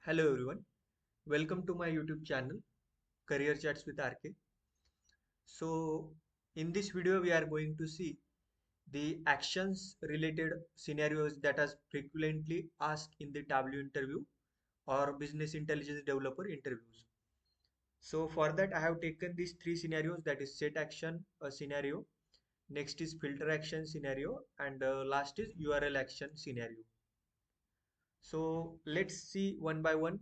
Hello everyone, welcome to my YouTube channel Career Chats with RK. So in this video we are going to see the actions related scenarios that are frequently asked in the Tableau interview or business intelligence developer interviews. So for that I have taken these three scenarios, that is set action scenario, next is filter action scenario, and last is URL action scenario. So let's see one by one.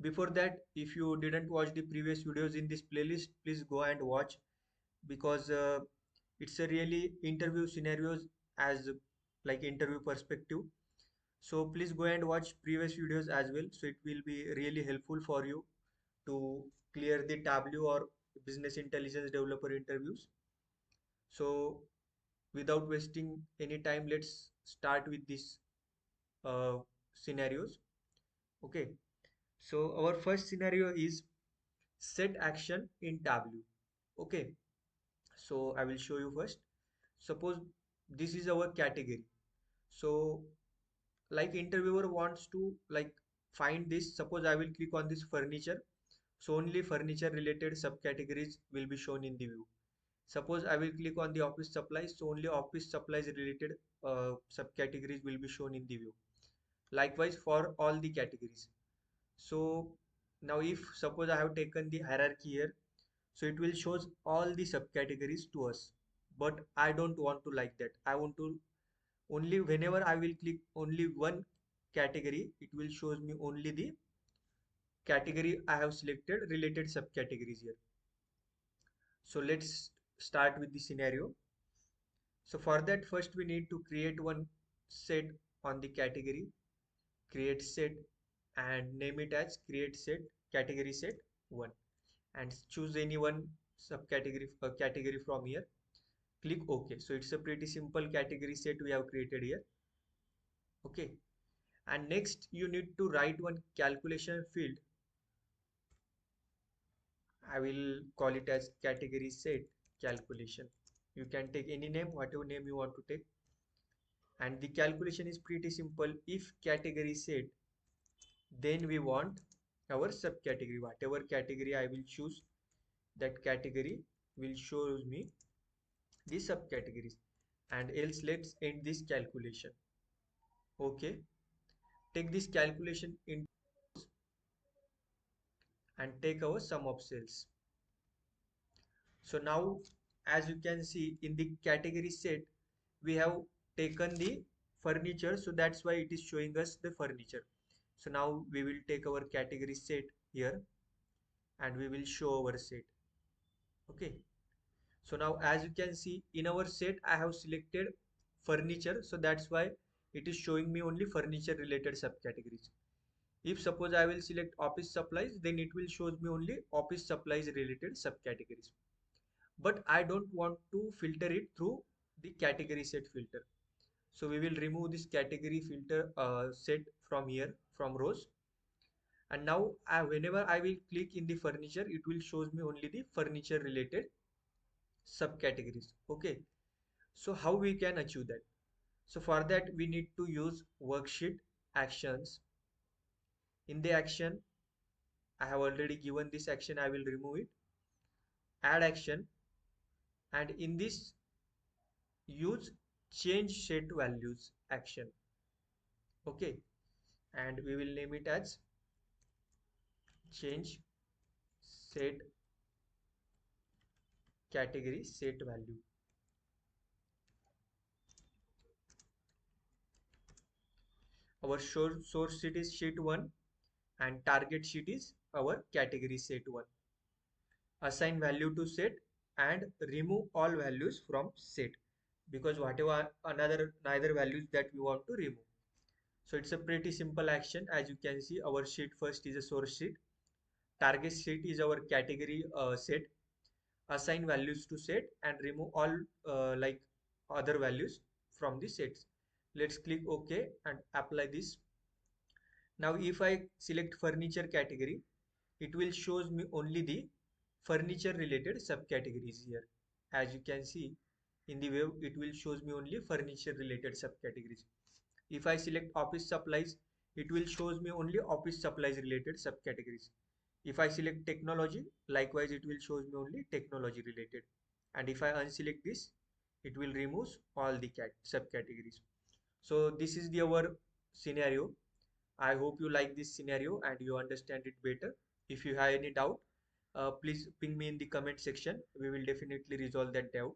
Before that, if you didn't watch the previous videos in this playlist, please go and watch, because it's a really interview scenarios as like interview perspective. So please go and watch previous videos as well. So it will be really helpful for you to clear the Tableau or business intelligence developer interviews. So without wasting any time, let's start with these uh, scenarios. Okay. So our first scenario is set action in Tableau. Okay, so I will show you first. Suppose this is our category. So like interviewer wants to like find this. Suppose I will click on this furniture. So only furniture related subcategories will be shown in the view. Suppose I will click on the office supplies. So only office supplies related subcategories will be shown in the view. Likewise for all the categories. So now if suppose I have taken the hierarchy here, so it will shows all the subcategories to us, but I don't want to like that. I want to only whenever I will click only one category, it will shows me only the category I have selected related subcategories here. So let's start with the scenario. So for that, first we need to create one set on the category, create set, and name it as create set category set 1, and choose any one subcategory category from here. Click OK. So it's a pretty simple category set we have created here. Okay, and next you need to write one calculation field. I will call it as category set calculation. You can take any name, whatever name you want to take. And the calculation is pretty simple. If category set, then we want our subcategory. Whatever category I will choose, that category will show me the subcategories. And else let's end this calculation. Okay, take this calculation in and take our sum of sales. So now as you can see in the category set, we have taken the furniture, so that's why it is showing us the furniture. So now we will take our category set here and we will show our set. Okay, so now as you can see in our set I have selected furniture, so that's why it is showing me only furniture related subcategories. If suppose I will select office supplies, then it will shows me only office supplies related subcategories. But I don't want to filter it through the category set filter. So we will remove this category filter set from here from rows. And now whenever I will click in the furniture, it will shows me only the furniture related subcategories. Okay. So how we can achieve that? So for that we need to use worksheet actions. In the action, I have already given this action, I will remove it. Add action, and in this use change set values action. Okay, and we will name it as change set category set value. Our source sheet is sheet 1 and target sheet is our category set 1. Assign value to set and remove all values from set, because whatever another neither values that we want to remove. So it's a pretty simple action. As you can see, our sheet first is a source sheet, target sheet is our category set, assign values to set and remove all like other values from the sets. Let's click OK and apply this. Now if I select furniture category, it will shows me only the furniture related subcategories here. As you can see in the web, it will shows me only furniture related subcategories. If I select office supplies, it will shows me only office supplies related subcategories. If I select technology, likewise it will shows me only technology related. And if I unselect this, it will remove all the subcategories. So this is the our scenario. I hope you like this scenario and you understand it better. If you have any doubt, please ping me in the comment section. We will definitely resolve that doubt.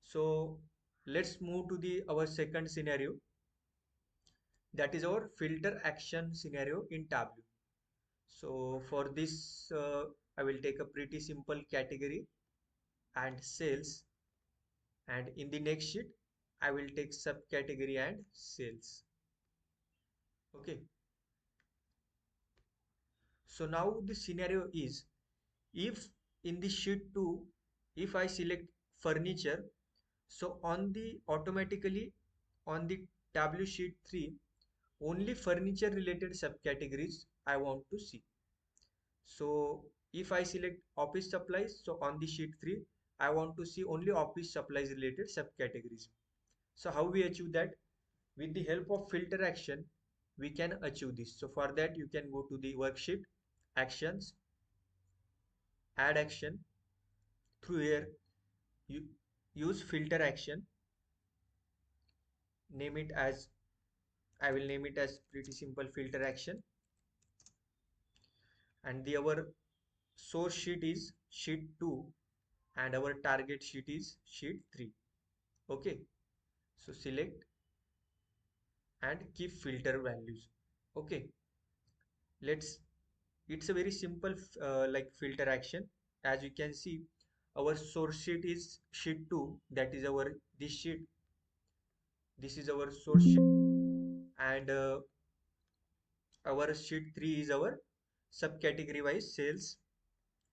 So let's move to the our second scenario. That is our filter action scenario in Tableau. So for this, I will take a pretty simple category and sales, and in the next sheet, I will take subcategory and sales. Okay. So now the scenario is, if in the sheet 2, if I select furniture, so on the automatically on the Tableau sheet 3, only furniture related subcategories I want to see. So if I select office supplies, so on the sheet 3, I want to see only office supplies related subcategories. So how we achieve that? With the help of filter action, we can achieve this. So for that, you can go to the worksheet, actions, add action. Through here, you use filter action, name it as, I will name it as pretty simple filter action. And the our source sheet is sheet 2 and our target sheet is sheet 3. Okay. So select and keep filter values. Okay. Let's, it's a very simple like filter action. As you can see, our source sheet is sheet 2, that is our this sheet, this is our source sheet, and our sheet 3 is our subcategory wise sales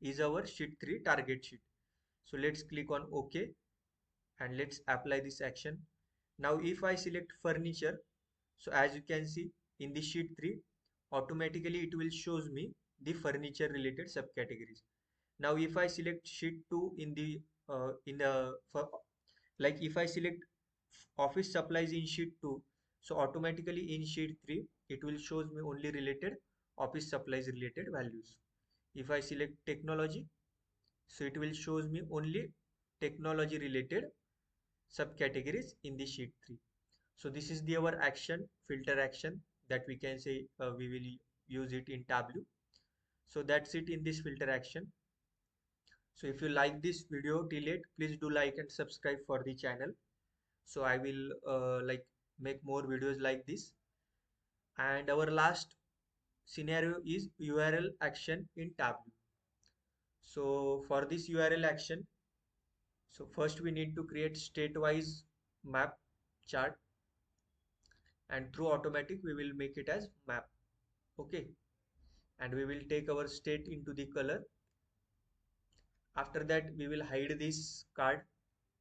is our sheet 3 target sheet. So let's click on OK and let's apply this action. Now if I select furniture, so as you can see in the sheet 3, automatically it will shows me the furniture related subcategories. Now if I select sheet 2 in the for, like if I select office supplies in sheet 2, so automatically in sheet 3 it will shows me only related office supplies related values. If I select technology, so it will shows me only technology related subcategories in the sheet 3. So this is the our action, filter action, that we can say we will use it in Tableau. So that's it in this filter action. So if you like this video till it, please do like and subscribe for the channel. So I will like make more videos like this. And our last scenario is URL action in Tableau. So for this URL action, so first we need to create state-wise map chart, and through automatic we will make it as map. Okay. And we will take our state into the color. After that we will hide this card,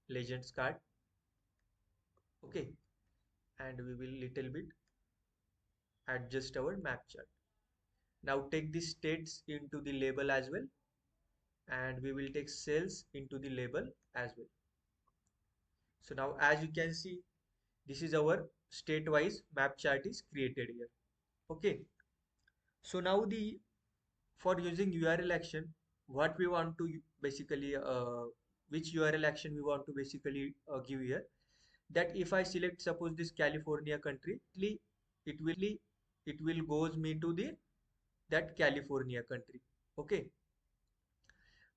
legends card. Okay. And we will little bit adjust our map chart. Now take the states into the label as well, and we will take sales into the label as well. So now as you can see, this is our state wise map chart is created here. Okay. So now the, for using URL action, what we want to basically which URL action we want to basically give here, that if I select suppose this California country, it will goes me to the that California country. Okay.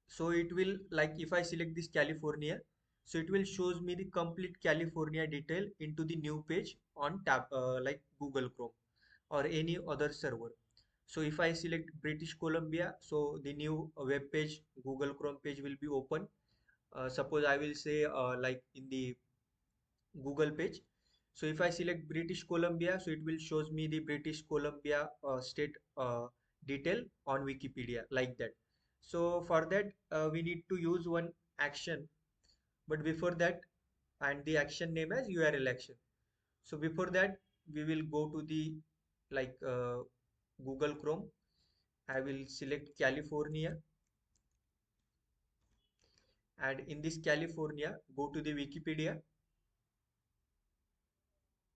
So it will, like if I select this California, so it will shows me the complete California detail into the new page on tab like Google Chrome or any other server. So if I select British Columbia, so the new web page, Google Chrome page will be open. Suppose I will say like in the Google page. So if I select British Columbia, so it will shows me the British Columbia state detail on Wikipedia like that. So for that we need to use one action, but before that, and the action name as URL action. So before that we will go to the like Google Chrome. I will select California, and in this California go to the Wikipedia.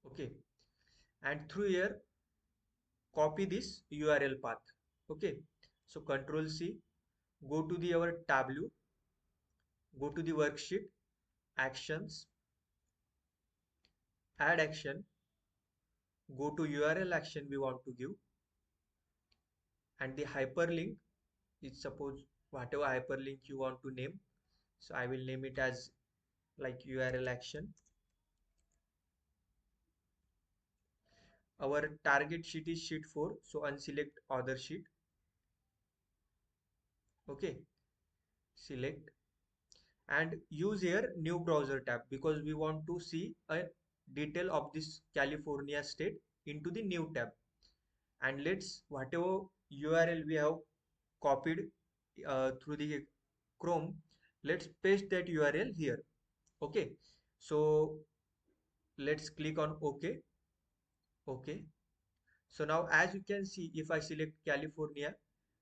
Okay. And through here copy this URL path. Okay, so Control C, go to the our Tableau, go to the worksheet, actions, add action, go to URL action we want to give, and the hyperlink is suppose whatever hyperlink you want to name. So I will name it as like URL action. Our target sheet is sheet 4, so unselect other sheet. Okay, select and use here new browser tab because we want to see a detail of this California state into the new tab. And let's whatever URL we have copied through the Chrome, let's paste that URL here. Okay, so let's click on OK. Okay, so now as you can see, if I select California,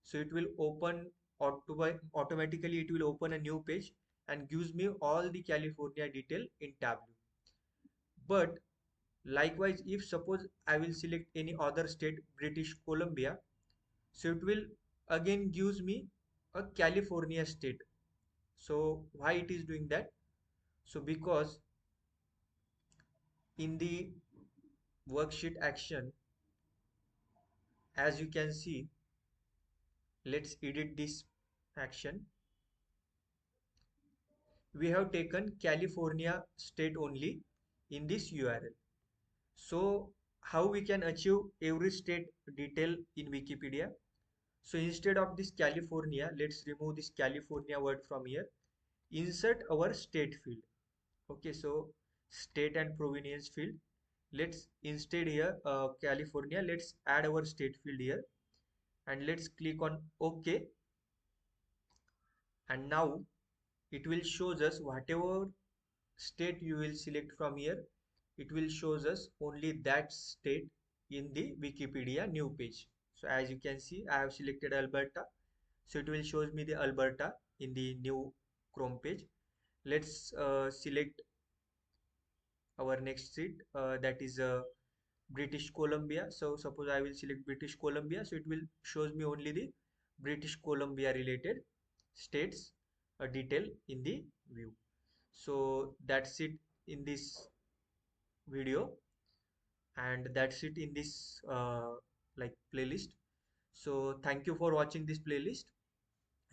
so it will open automatically, it will open a new page and gives me all the California detail in Tableau. But likewise, if suppose I will select any other state, British Columbia, so it will again gives me a California state. So why it is doing that? So because in the worksheet action, as you can see, let's edit this action. We have taken California state only in this URL. So how we can achieve every state detail in Wikipedia? So instead of this California, let's remove this California word from here. Insert our state field. Okay, so state and provenience field. Let's instead here California, let's add our state field here and let's click on OK. And now it will shows us whatever state you will select from here, it will shows us only that state in the Wikipedia new page. So as you can see, I have selected Alberta, so it will shows me the Alberta in the new Chrome page. Let's select our next seat, that is British Columbia. So suppose I will select British Columbia, so it will shows me only the British Columbia related states detail in the view. So that's it in this video, and that's it in this like playlist. So thank you for watching this playlist,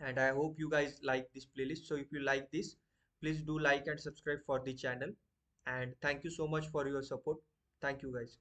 and I hope you guys like this playlist. So if you like this, please do like and subscribe for the channel, and thank you so much for your support. Thank you guys.